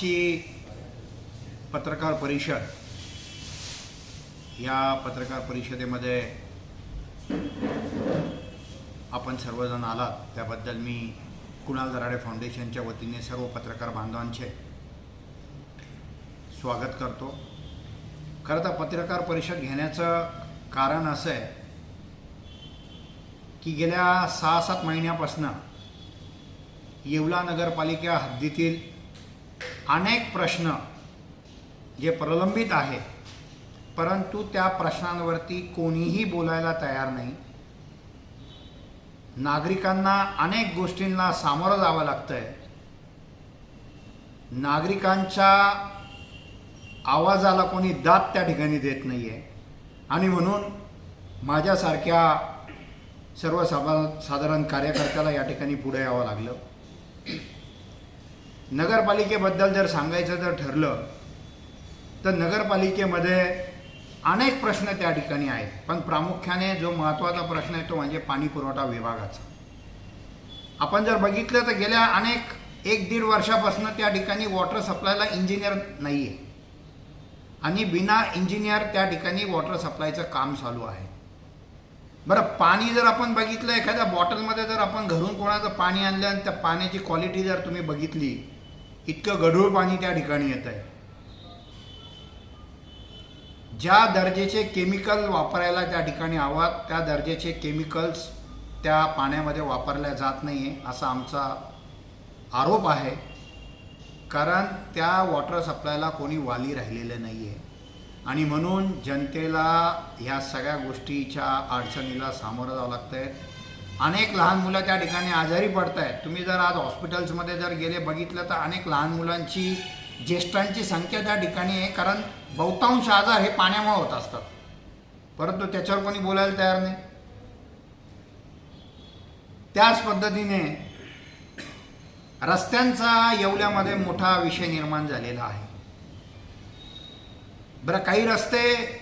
आजची पत्रकार परिषद, या पत्रकार परिषदेमध्ये आपण सर्वजण आलात त्याबद्दल मी कुणाल दराडे फाउंडेशनच्या वतीने सर्व पत्रकार बांधवांचे स्वागत करतो। खरं तर पत्रकार परिषद घेण्याचं कारण असं आहे की गेल्या 6-7 महिन्यापासून येवला नगरपालिका हद्दीतील अनेक प्रश्न जे प्रलंबित आहे, परंतु त्या प्रश्नांवरती कोणीही बोलायला तयार नाही। नागरिकांना अनेक गोष्टींना सामोरं जावं लागतंय। नागरिकांच्या आवाजाला कोणी दाद त्या ठिकाणी देत नाही आहे आणि म्हणून माझ्यासारख्या सर्वसाधारण कार्यकर्त्याला या ठिकाणी पुढे यावं लागलं। नगरपालिकेबद्दल जर सांगायचं जर ठरलं तर नगरपालिकेमध्ये अनेक प्रश्न त्या ठिकाणी आहेत, पण प्रामुख्याने जो महत्त्वाचा प्रश्न आहे तो म्हणजे पाणी पुरवठा विभागाचा। आपण जर बघितलं तर गेल्या अनेक 1-1.5 वर्षापासून त्या ठिकाणी वॉटर सप्लायला इंजिनियर नाही आहे आणि बिना इंजिनियर त्या ठिकाणी वॉटर सप्लायचं काम चालू आहे। बरं, पाणी जर आपण बघितलं, एखाद्या बॉटलमध्ये जर आपण घरून कोणाचं पाणी आणलं आणि त्या पाण्याची क्वालिटी जर तुम्ही बघितली, इतकं गढूळ पाणी त्या ठिकाणी येत आहे। ज्या दर्जाचे केमिकल वापरायला त्या ठिकाणी हवात त्या दर्जाचे केमिकल्स त्या पाण्यामध्ये वापरल्या जात नाही आहे असा आमचा आरोप आहे। कारण त्या वॉटर सप्लायला कोणी वाली राहिलेलं नाही आहे आणि म्हणून जनतेला ह्या सगळ्या गोष्टीच्या अडचणीला सामोरं जावं लागतं आहे। अनेक लहान मुलं त्या ठिकाणी आजारी पडत आहेत। तुम्ही जर आज हॉस्पिटल्समध्ये जर गेले बघितलं तर अनेक लहान मुलांची, ज्येष्ठांची संख्या त्या ठिकाणी आहे, कारण बहुतांश आजार हे पाण्यामुळे होत असतात, परंतु त्याच्यावर कोणी बोलायला तयार नाही। त्याच पद्धतीने रस्त्यांचा येवल्यामध्ये मोठा विषय निर्माण झालेला आहे। बरं, काही रस्ते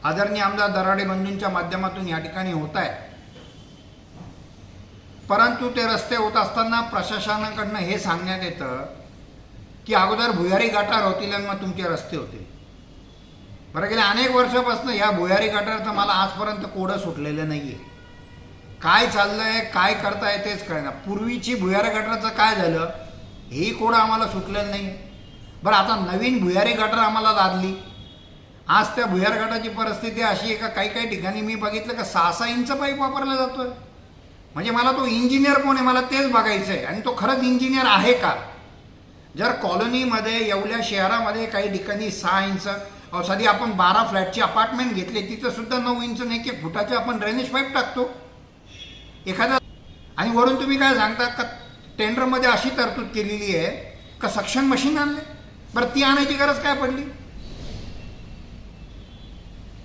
आदरणीय आमदार दराडे बंधूंच्या माध्यमातून या ठिकाणी होत आहेत, परंतु ते रस्ते होत असताना प्रशासनाकडनं हे सांगण्यात येतं की अगोदर भुयारी गटार होतील आणि मग तुमचे रस्ते होतील। बरं, गेल्या अनेक वर्षापासून या भुयारी गटारचं मला आजपर्यंत कोडं सुटलेलं नाही आहे। काय चाललंय, काय करताय तेच कळणार। पूर्वीची भुयारी गटारचं काय झालं हेही कोडं आम्हाला सुटलेलं नाही। बरं, आता नवीन भुयारी गटार आम्हाला लादली। आज त्या भुयारी गटाराची परिस्थिती अशी आहे का काही ठिकाणी मी बघितलं का 6-6 इंच पाईप वापरला जातोय। म्हणजे मला तो इंजिनियर कोण आहे मला तेच बघायचं आहे आणि तो खरंच इंजिनियर आहे का। जर कॉलनीमध्ये येवल्या शहरामध्ये काही ठिकाणी 6 इंच, साधी आपण 12 फ्लॅटची अपार्टमेंट घेतली तिथं सुद्धा 9 इंच नाही, 1 फुटाचे आपण ड्रेनेज पाईप टाकतो एखादा। आणि वरून तुम्ही काय सांगता का टेंडरमध्ये अशी तरतूद केलेली आहे का सक्शन मशीन आणले। बरं, ती आणायची गरज काय पडली,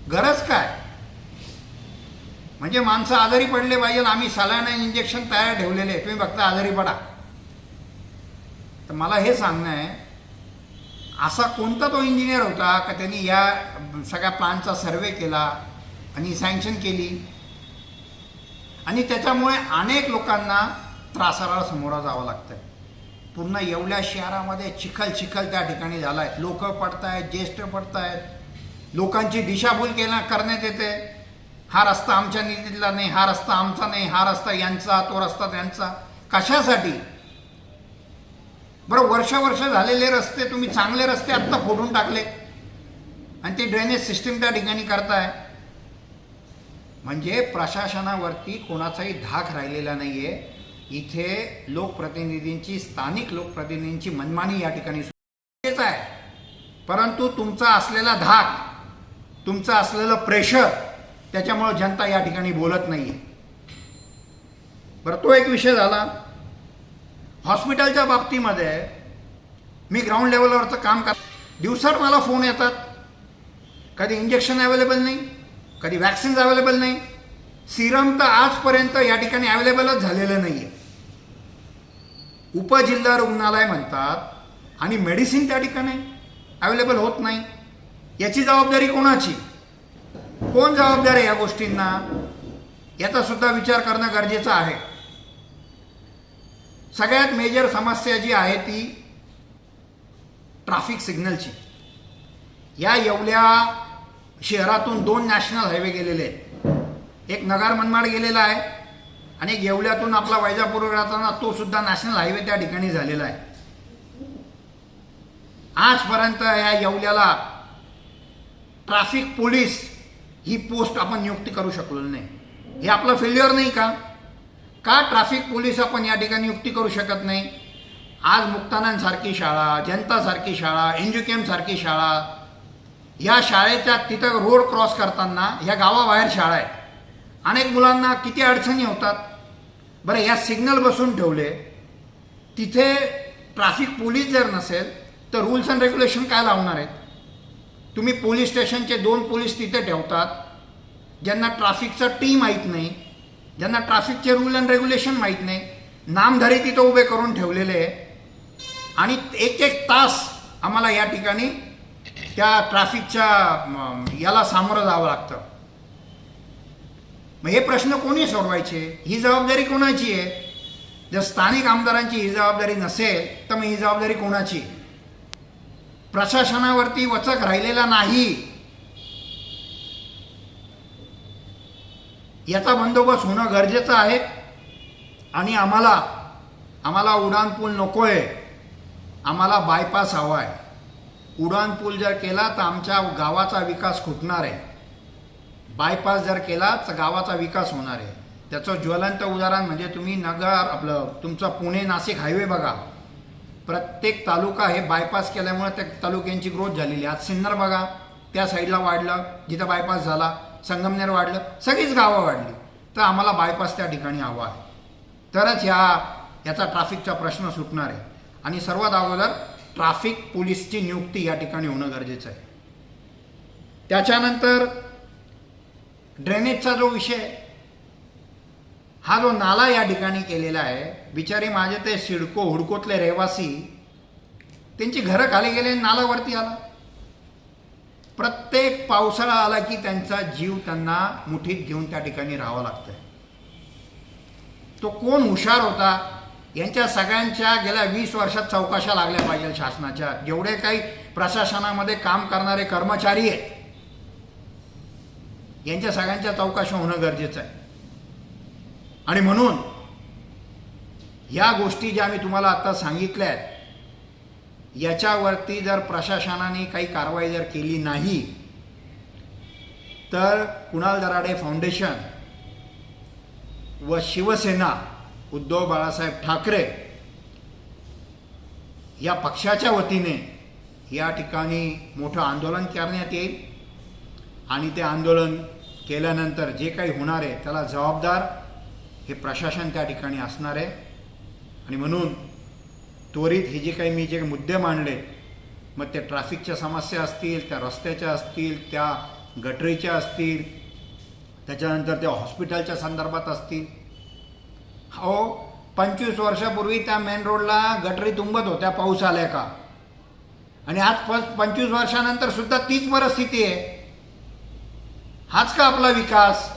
गरज काय? म्हणजे माणसं आजारी पडले पाहिजे, आम्ही सलाईन इंजेक्शन तयार ठेवलेले, तुम्ही फक्त आजारी पडा। तर मला हे सांगणं आहे, असा कोणता तो इंजिनियर होता का त्यांनी या सगळ्या प्लानचा सर्वे केला आणि सँक्शन केली आणि त्याच्यामुळे अनेक लोकांना त्रासाला सामोरं जावं लागतंय। पूर्ण येवल्या शहरामध्ये चिखल त्या ठिकाणी झाला आहे। लोक पडत आहेत, ज्येष्ठ पडत आहेत, लोकांची दिशाभूल करण्यात येते। हा रस्ता आमच्या निधीतला नाही, हा रस्ता आमचा नाही, हा रस्ता यांचा, तो रस्ता त्यांचा। कशासाठी? बरं, वर्ष झालेले रस्ते तुम्ही चांगले रस्ते आत्ता फोडून टाकले आणि ते ड्रेनेज सिस्टीम त्या ठिकाणी करताय। म्हणजे प्रशासनावरती कोणाचाही धाक राहिलेला नाही आहे। इथे लोकप्रतिनिधींची, स्थानिक लोकप्रतिनिधींची मनमानी या ठिकाणी आहे, परंतु तुमचा असलेला धाक, तुमचं असलेलं प्रेशर, त्याच्यामुळे जनता या ठिकाणी बोलत नाही आहे। बरं, तो एक विषय झाला। हॉस्पिटलच्या बाबतीमध्ये मी ग्राउंड लेवलवरचं काम दिवसात मला फोन येतात, कधी इंजेक्शन अवेलेबल नाही, कधी वॅक्सिन्स अवेलेबल नाही, सिरम तर आजपर्यंत या ठिकाणी अवेलेबलच झालेलं नाही आहे। उपजिल्हा रुग्णालय म्हणतात आणि मेडिसिन त्या ठिकाणी अवेलेबल होत नाही। याची जबाबदारी कोणाची? कोण जबाबदार आहे या गोष्टींना? याचा सुद्धा विचार करणं गरजेचं आहे। सगळ्यात मेजर समस्या जी आहे ती ट्रॅफिक सिग्नलची. या येवल्या शहरातून 2 नॅशनल हायवे गेलेले आहेत. एक नगर मनमाड गेलेला आहे आणि एक येवल्यातून आपला वैजापूर जाताना तो सुद्धा नॅशनल हायवे त्या ठिकाणी झालेला आहे. आजपर्यंत या येवल्याला ट्रॅफिक पोलीस ही पोस्ट आपण नियुक्ती करू शकलो नाही. हे आपलं फेल्युअर नाही का? ट्रॅफिक पोलीस आपण या ठिकाणी नियुक्ती करू शकत नाही? आज मुक्तानंदसारखी शाळा, जनतासारखी शाळा, एनजीकेएम सारखी शाळा, या शाळेच्या तिथं रोड क्रॉस करताना ह्या गावाबाहेर शाळा आहे. अनेक मुलांना किती अडचणी होतात. बरं, या सिग्नल बसून ठेवले तिथे ट्रॅफिक पोलीस जर नसेल तर रूल्स अँड रेग्युलेशन काय लावणार आहेत? तुम्ही पोलीस स्टेशनचे 2 पोलीस तिथे ठेवतात ज्यांना ट्रॅफिकचा टी माहीत नाही, ज्यांना ट्रॅफिकचे रूल अँड रेग्युलेशन माहीत नाही, नामधारी तिथं उभे करून ठेवलेले आहे आणि 1-1 तास आम्हाला या ठिकाणी त्या ट्रॅफिकच्या याला सामोरं जावं लागतं. मग हे प्रश्न कोणी सोडवायचे? ही जबाबदारी कोणाची आहे? जर स्थानिक आमदारांची ही जबाबदारी नसेल तर मग ही जबाबदारी कोणाची? प्रशासनावरती वचक राहिलेला नाही. याचा बंदोबस्त होणं गरजेचं आहे आणि आम्हाला उड्डाणपूल नको आहे, आम्हाला बायपास हवा आहे. उड्डाणपूल जर केला तर आमच्या गावाचा विकास खुटणार आहे. बायपास जर केला तर गावाचा विकास होणार आहे. त्याचं ज्वलंत उदाहरण म्हणजे तुम्ही तुमचा पुणे नाशिक हायवे बघा. प्रत्येक तालुका हे बायपास केल्यामुळे त्या तालुक्यांची ग्रोथ झालेली. आज सिन्नर बघा, त्या साईडला वाढलं जिथं बायपास झाला, संगमनेर वाढलं, सगळीच गावं वाढली. तर आम्हाला बायपास त्या ठिकाणी हवा आहे, तरच याचा ट्रॅफिकचा प्रश्न सुटणार आहे. आणि सर्वात अगोदर ट्रॅफिक पोलीसची नियुक्ती या ठिकाणी होणं गरजेचं आहे. त्याच्यानंतर ड्रेनेजचा जो विषय, हा जो नाला या ठिकाणी केलेला आहे, बिचारी माझे ते हुडकोतले रहिवासी, त्यांची घरं खाली गेले, नालावरती आला. प्रत्येक पावसाळा आला की त्यांचा जीव त्यांना मुठीत घेऊन त्या ठिकाणी राहावं लागतंय. तो कोण हुशार होता? यांच्या सगळ्यांच्या गेल्या 20 वर्षात चौकशा लागल्या पाहिजे शासनाच्या. जेवढे काही प्रशासनामध्ये काम करणारे कर्मचारी आहेत यांच्या सगळ्यांच्या चौकशा होणं गरजेचं आहे. आणि म्हणून या गोष्टी ज्या मी तुम्हाला आता सांगितल्या आहेत, याच्यावरती जर प्रशासनाने काही कारवाई जर केली नाही तर कुणाल दराडे फाउंडेशन व शिवसेना उद्धव बाळासाहेब ठाकरे या पक्षाच्या वतीने या ठिकाणी मोठं आंदोलन करण्यात येईल. आणि ते आंदोलन केल्यानंतर जे काही होणार आहे त्याला जबाबदार हे प्रशासन त्या ठिकाणी असणार आहे. आणि म्हणून त्वरित हे मी जे मुद्दे मांडले, मग ते ट्रॅफिकच्या समस्या असतील, त्या रस्त्याच्या असतील, त्या गटरीच्या असतील, त्याच्यानंतर त्या हॉस्पिटलच्या संदर्भात असतील. 25 वर्षापूर्वी त्या मेन रोडला गटरी तुंबत होत्या पाऊस आल्या का, आणि आज 25 वर्षानंतर सुद्धा तीच परिस्थिती आहे. हाच का आपला विकास?